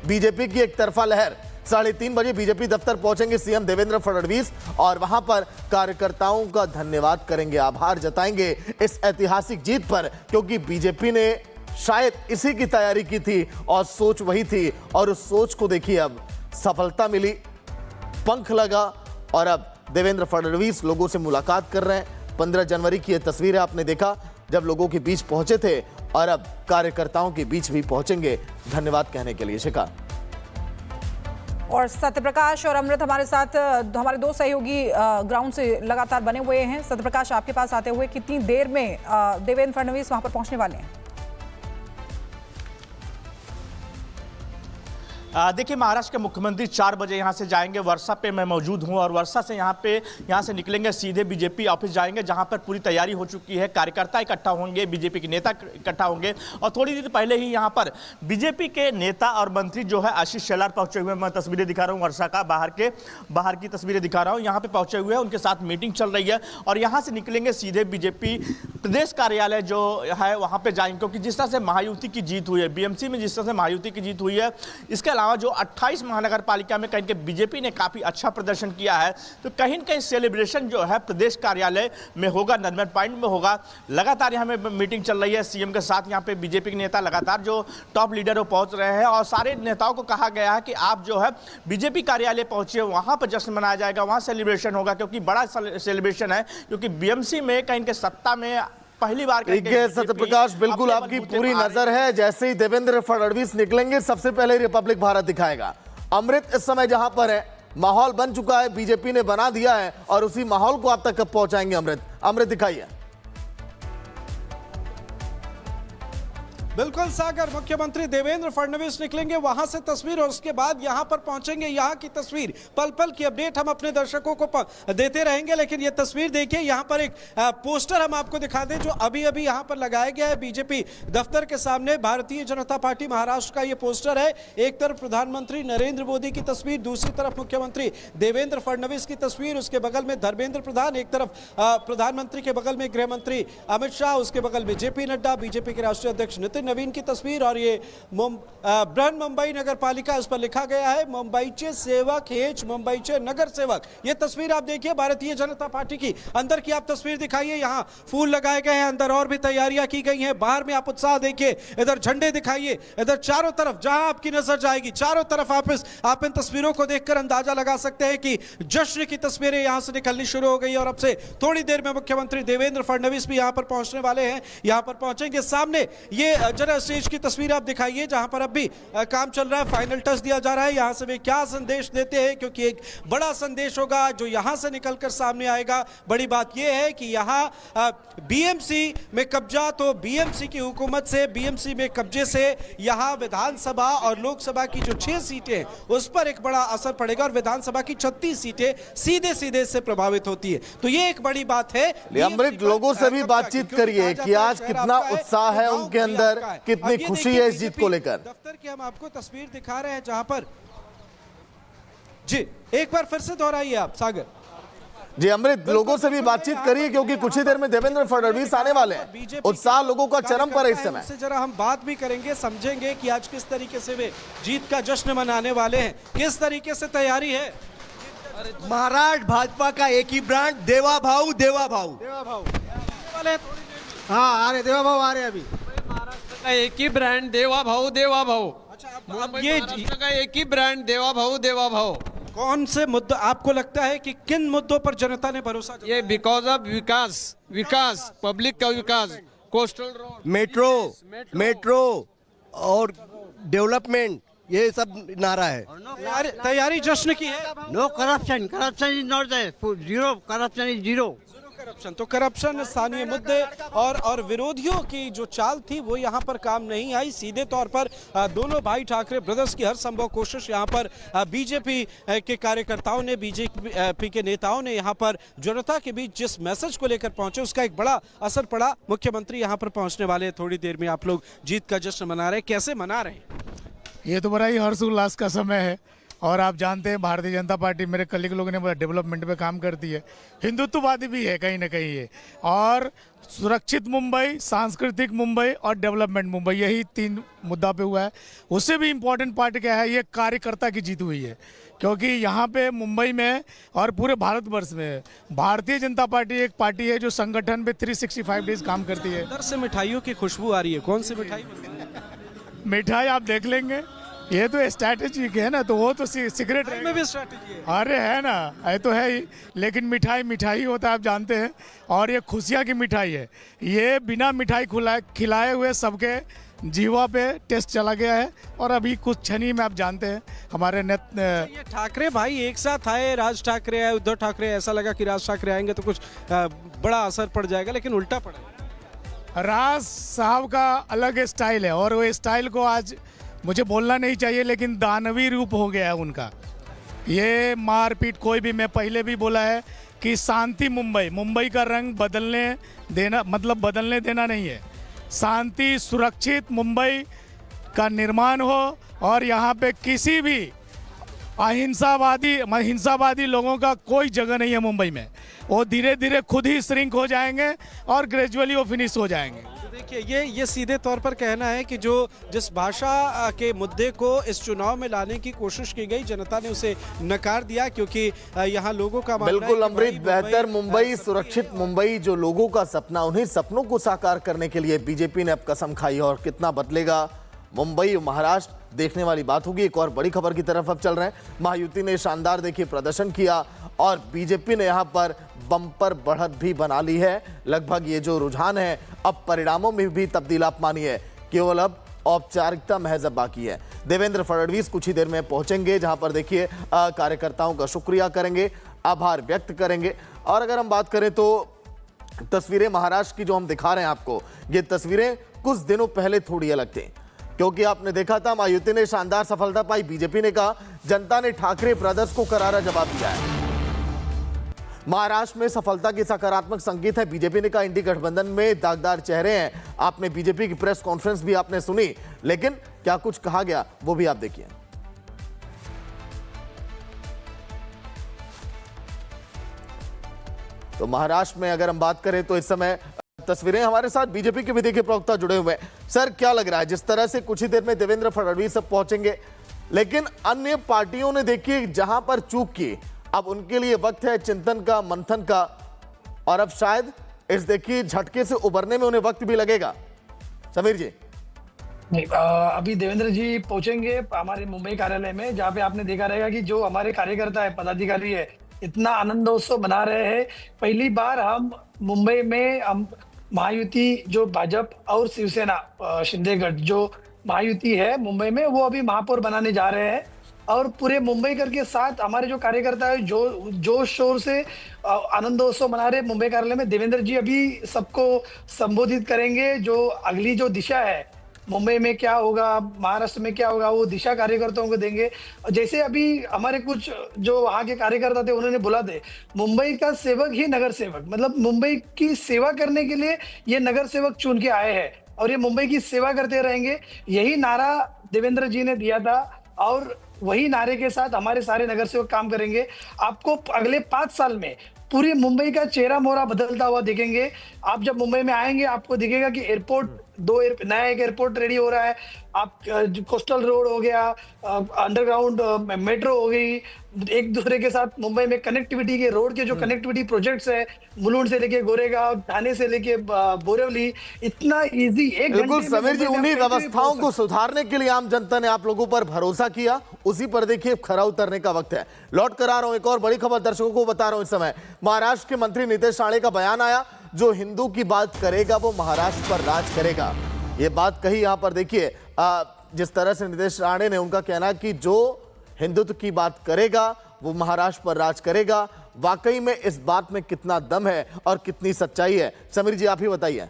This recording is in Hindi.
बीजेपी की एक तरफा लहर। 3:30 बजे बीजेपी दफ्तर पहुंचेंगे सीएम देवेंद्र फडणवीस और वहां पर कार्यकर्ताओं का धन्यवाद करेंगे, आभार जताएंगे इस ऐतिहासिक जीत पर, क्योंकि बीजेपी ने शायद इसी की तैयारी की थी और सोच वही थी, और उस सोच को देखिए अब सफलता मिली, पंख लगा और अब देवेंद्र फडणवीस लोगों से मुलाकात कर रहे हैं। 15 जनवरी की यह तस्वीर है, आपने देखा जब लोगों के बीच पहुंचे थे, और अब कार्यकर्ताओं के बीच भी पहुंचेंगे धन्यवाद कहने के लिए। शिखा और सत्यप्रकाश और अमृत हमारे साथ, हमारे दो सहयोगी ग्राउंड से लगातार बने हुए हैं। सत्यप्रकाश, आपके पास आते हुए कितनी देर में देवेंद्र फडणवीस वहां पर पहुंचने वाले हैं? देखिए, महाराष्ट्र के मुख्यमंत्री 4 बजे यहाँ से जाएंगे। वर्षा पे मैं मौजूद हूँ और वर्षा से यहाँ से निकलेंगे, सीधे बीजेपी ऑफिस जाएंगे, जहाँ पर पूरी तैयारी हो चुकी है। कार्यकर्ता इकट्ठा होंगे, बीजेपी के नेता इकट्ठा होंगे, और थोड़ी देर पहले ही यहाँ पर बीजेपी के नेता और मंत्री जो है आशीष शेलार पहुंचे हुए हैं। मैं तस्वीरें दिखा रहा हूँ, वर्षा का बाहर की तस्वीरें दिखा रहा हूँ। यहाँ पे पहुंचे हुए हैं, उनके साथ मीटिंग चल रही है, और यहाँ से निकलेंगे सीधे बीजेपी प्रदेश कार्यालय जो है वहाँ पे जाएंगे, क्योंकि जिस तरह से महायुति की जीत हुई है, बीएमसी में जिस तरह से महायुति की जीत हुई है, इसके अलावा जो 28 महानगर पालिका में कहीं के बीजेपी ने काफी अच्छा प्रदर्शन किया है, तो कहीं न कहीं सेलिब्रेशन जो है प्रदेश कार्यालय में होगा, नंबर पॉइंट में होगा। लगातार यहाँ में मीटिंग चल रही है सीएम के साथ। यहाँ पे बीजेपी के नेता लगातार जो टॉप लीडर वो पहुंच रहे हैं, और सारे नेताओं को कहा गया है कि आप जो है बीजेपी कार्यालय पहुंचिए, वहां पर जश्न मनाया जाएगा, वहां सेलिब्रेशन होगा, क्योंकि बड़ा सेलिब्रेशन है, क्योंकि बीएमसी में कहीं के सत्ता में पहली बार। सत्यप्रकाश, बिल्कुल आपकी पूरी नजर है। जैसे ही देवेंद्र फडणवीस निकलेंगे, सबसे पहले रिपब्लिक भारत दिखाएगा। अमृत इस समय जहां पर है, माहौल बन चुका है, बीजेपी ने बना दिया है, और उसी माहौल को आप तक कब पहुंचाएंगे? अमृत दिखाइए। बिल्कुल सागर, मुख्यमंत्री देवेंद्र फडणवीस निकलेंगे वहां से तस्वीर, और उसके बाद यहां पर पहुंचेंगे। यहां की तस्वीर, पल पल की अपडेट हम अपने दर्शकों को देते रहेंगे, लेकिन ये तस्वीर देखिए, यहां पर एक पोस्टर हम आपको दिखा दें जो अभी अभी यहां पर लगाया गया है बीजेपी दफ्तर के सामने। भारतीय जनता पार्टी महाराष्ट्र का ये पोस्टर है। एक तरफ प्रधानमंत्री नरेंद्र मोदी की तस्वीर, दूसरी तरफ मुख्यमंत्री देवेंद्र फडणवीस की तस्वीर, उसके बगल में धर्मेंद्र प्रधान, एक तरफ प्रधानमंत्री के बगल में गृह मंत्री अमित शाह, उसके बगल में जेपी नड्डा, बीजेपी के राष्ट्रीय अध्यक्ष नितिन नवीन की तस्वीर, और ये बृहन मुंबई नगर पालिका, उस पर लिखा गया है मुंबईचे सेवक हेच मुंबईचे नगर सेवक। ये तस्वीर आप देखिए भारतीय जनता पार्टी की। अंदर की आप तस्वीर दिखाइए, यहाँ फूल लगाए गए हैं, अंदर और भी तैयारियां की गई हैं। बाहर में आप उत्साह देखिए, इधर झंडे दिखाइए, इधर चारों तरफ जहां आपकी नजर जाएगी, चारों तरफ आप इन तस्वीरों को देखकर अंदाजा लगा सकते हैं कि जश्न की तस्वीरें यहां से निकलनी शुरू हो गई। और अब से थोड़ी देर में मुख्यमंत्री देवेंद्र फडणवीस भी यहां पर पहुंचने वाले हैं, यहां पर पहुंचेंगे। सामने ये जरा स्टेज की तस्वीर आप दिखाइए, जहां पर अब भी काम चल रहा है, फाइनल टच दिया जा रहा है। यहां से वे क्या संदेश देते हैं, क्योंकि एक बड़ा संदेश होगा जो यहां से निकलकर सामने आएगा। बड़ी बात यह है कि यहां बीएमसी में कब्जा, तो बीएमसी की हुकूमत से, बीएमसी में कब्जे से यहां विधानसभा और लोकसभा की जो 6 सीटें उस पर एक बड़ा असर पड़ेगा, और विधानसभा की 36 सीटें सीधे सीधे से प्रभावित होती है। तो ये एक बड़ी बात है। अमृत, लोगों से भी बातचीत करिए कि आज कितना उत्साह है उनके अंदर, कितनी खुशी है इस जीत को लेकर। दफ्तर की हम आपको तस्वीर दिखा रहे हैं, जहां पर जी एक बार फिर से दोहराइए आप सागर जी। अमृत, लोगों से भी बातचीत करिए, क्योंकि कुछ ही देर में देवेंद्र फडणवीस आने वाले हैं। उत्साह लोगों का चरम पर इस समय। से जरा हम बात भी करेंगे, समझेंगे कि आज किस तरीके से वे जीत का जश्न मनाने वाले हैं, किस तरीके से तैयारी है। महाराष्ट्र भाजपा का एक ही ब्रांड, देवा भाऊ देवा भाऊ। हाँ, आ रहे देवा भाऊ, आ रहे अभी। महाराष्ट्र का एक ही ब्रांड, देवा भाऊ देवा भाऊ। अच्छा, ये महाराष्ट्र का एक ही ब्रांड, देवा भाऊ देवा भाऊ। कौन से मुद्दे आपको लगता है कि किन मुद्दों पर जनता ने भरोसा किया? ये बिकॉज ऑफ विकास, पब्लिक का विकास, कोस्टल रोड, मेट्रो और डेवलपमेंट, ये सब नारा है। तैयारी जश्न की है। No corruption, corruption is not there, zero corruption is zero. Corruption तो करप्शन, स्थानीय मुद्दे और विरोधियों की जो चाल थी वो यहाँ पर काम नहीं आई। सीधे तौर पर दोनों भाई ठाकरे ब्रदर्स की हर संभव कोशिश यहाँ पर बीजेपी के कार्यकर्ताओं ने, बीजेपी के नेताओं ने यहाँ पर जनता के बीच जिस मैसेज को लेकर पहुंचे, उसका एक बड़ा असर पड़ा। मुख्यमंत्री यहाँ पर पहुंचने वाले, थोड़ी देर में आप लोग जीत का जश्न मना रहे हैं। कैसे मना रहे हैं? ये तो बड़ा ही हर्ष उल्लास का समय है, और आप जानते हैं भारतीय जनता पार्टी, मेरे कलीग लोगों ने बोला, डेवलपमेंट पे काम करती है, हिंदुत्ववादी भी है कहीं ना कहीं ये, और सुरक्षित मुंबई, सांस्कृतिक मुंबई और डेवलपमेंट मुंबई, यही 3 मुद्दा पे हुआ है। उससे भी इम्पोर्टेंट पार्ट क्या है, ये कार्यकर्ता की जीत हुई है, क्योंकि यहाँ पे मुंबई में और पूरे भारतवर्ष में भारतीय जनता पार्टी एक पार्टी है जो संगठन पे 365 डेज काम करती है। अंदर से मिठाइयों की खुशबू आ रही है, कौन सी मिठाई? मिठाई आप देख लेंगे, ये तो स्ट्रैटेजी है ना, तो वो तो सीक्रेट है। में भी स्ट्रैटेजी है। अरे है ना, ये तो है ही, लेकिन मिठाई मिठाई होता है, आप जानते हैं, और ये खुशियाँ की मिठाई है। ये बिना मिठाई खिलाए हुए सबके जीवा पे टेस्ट चला गया है, और अभी कुछ क्षण ही में आप जानते हैं हमारे ये ठाकरे भाई एक साथ आए, राज ठाकरे आए, उद्धव ठाकरे, ऐसा लगा कि राज ठाकरे आएंगे तो कुछ बड़ा असर पड़ जाएगा, लेकिन उल्टा पड़ा। राज साहब का अलग स्टाइल है, और वो स्टाइल को आज मुझे बोलना नहीं चाहिए, लेकिन दानवी रूप हो गया है उनका। ये मारपीट कोई भी, मैं पहले भी बोला है कि शांति मुंबई का रंग बदलने देना, मतलब बदलने देना नहीं है। शांति, सुरक्षित मुंबई का निर्माण हो, और यहाँ पे किसी भी हिंसावादी लोगों का कोई जगह नहीं है मुंबई में। वो धीरे धीरे खुद ही श्रिंक हो जाएंगे और ग्रेजुअली वो फिनिश हो जाएंगे। तो देखिए, ये सीधे तौर पर कहना है कि जिस भाषा के मुद्दे को इस चुनाव में लाने की कोशिश की गई, जनता ने उसे नकार दिया, क्योंकि यहाँ लोगों का मानना है बिल्कुल कि अमृत, बेहतर मुंबई, सुरक्षित मुंबई, जो लोगों का सपना, उन्हीं सपनों को साकार करने के लिए बीजेपी ने अब कसम खाई है। और कितना बदलेगा मुंबई और महाराष्ट्र, देखने वाली बात होगी। एक और बड़ी खबर की तरफ अब चल रहे हैं। महायुति ने शानदार देखिए प्रदर्शन किया, और बीजेपी ने यहां पर बम्पर बढ़त भी बना ली है। लगभग ये जो रुझान है, अब परिणामों में भी तब्दील आप मानिए, केवल अब औपचारिकता महज बाकी है। देवेंद्र फडणवीस कुछ ही देर में पहुंचेंगे, जहां पर देखिए कार्यकर्ताओं का शुक्रिया करेंगे, आभार व्यक्त करेंगे। और अगर हम बात करें तो तस्वीरें महाराष्ट्र की जो हम दिखा रहे हैं आपको, ये तस्वीरें कुछ दिनों पहले थोड़ी अलग थी, क्योंकि आपने देखा था महायुति ने शानदार सफलता पाई। बीजेपी ने कहा, जनता ने ठाकरे ब्रदर्स को करारा जवाब दिया है। महाराष्ट्र में सफलता की सकारात्मक संकेत है। बीजेपी ने कहा, इंडी गठबंधन में दागदार चेहरे हैं। आपने बीजेपी की प्रेस कॉन्फ्रेंस भी आपने सुनी, लेकिन क्या कुछ कहा गया वो भी आप देखिए। तो महाराष्ट्र में अगर हम बात करें तो इस समय तस्वीरें हमारे साथ बीजेपी के भी देखिए प्रवक्ता जुड़े हुए हैं। सर, क्या लग रहा है, जिस तरह से कुछ ही देर में देवेंद्र फडणवीस सब पहुंचेंगे, लेकिन अन्य पार्टियों ने देखिए जहां पर चूक की, अब उनके लिए वक्त है चिंतन का, मंथन का, और अब शायद इस देखिए झटके से उबरने में उन्हें वक्त भी लगेगा। समीर जी। नहीं, अभी देवेंद्र जी पहुंचेंगे हमारे मुंबई कार्यालय में, जहाँ पे आपने देखा रहेगा कि जो हमारे कार्यकर्ता है, पदाधिकारी है, इतना आनंदोत्सव मना रहे हैं। पहली बार हम मुंबई में हम महायुति, जो भाजपा और शिवसेना शिंदे गठ जो महायुति है मुंबई में, वो अभी महापौर बनाने जा रहे हैं, और पूरे मुंबई के साथ हमारे जो कार्यकर्ता है जो जोश शोर से आनंदोत्सव मना रहे मुंबई कार्यालय में। देवेंद्र जी अभी सबको संबोधित करेंगे, जो अगली जो दिशा है मुंबई में क्या होगा, महाराष्ट्र में क्या होगा, वो दिशा कार्यकर्ताओं को देंगे। जैसे अभी हमारे कुछ जो वहाँ के कार्यकर्ता थे, उन्होंने बोला थे, मुंबई का सेवक ही नगर सेवक, मतलब मुंबई की सेवा करने के लिए ये नगर सेवक चुन के आए हैं, और ये मुंबई की सेवा करते रहेंगे। यही नारा देवेंद्र जी ने दिया था, और वही नारे के साथ हमारे सारे नगर सेवक काम करेंगे। आपको अगले 5 साल में पूरी मुंबई का चेहरा मोहरा बदलता हुआ दिखेंगे। आप जब मुंबई में आएंगे, आपको दिखेगा कि एयरपोर्ट, नया एक एयरपोर्ट रेडी हो रहा है। आप कोस्टल रोड हो गया, अंडरग्राउंड मेट्रो हो गई, एक दूसरे के साथ मुंबई में कनेक्टिविटी के रोड के जो कनेक्टिविटी प्रोजेक्ट्स है, मुलुंड से लेके गोरेगांव, ठाणे से लेके बोरिवली, इतना इजी एक बिल्कुल समीर जी, उन्हीं व्यवस्थाओं को सुधारने के लिए आम जनता ने आप लोगों पर भरोसा किया, उसी पर देखिए खरा उतरने का वक्त है। लौट कर आ रहा हूं, एक और बड़ी खबर दर्शकों को बता रहा हूं। इस समय महाराष्ट्र के मंत्री नीतीश राणे का बयान आया, जो हिंदू की बात करेगा वो महाराष्ट्र पर राज करेगा। ये बात कही यहां पर देखिए, जिस तरह से नीतीश राणे ने, उनका कहना कि जो हिंदुत्व की बात करेगा वो महाराष्ट्र पर राज करेगा। वाकई में इस बात में कितना दम है और कितनी सच्चाई है, समीर जी आप ही बताइए।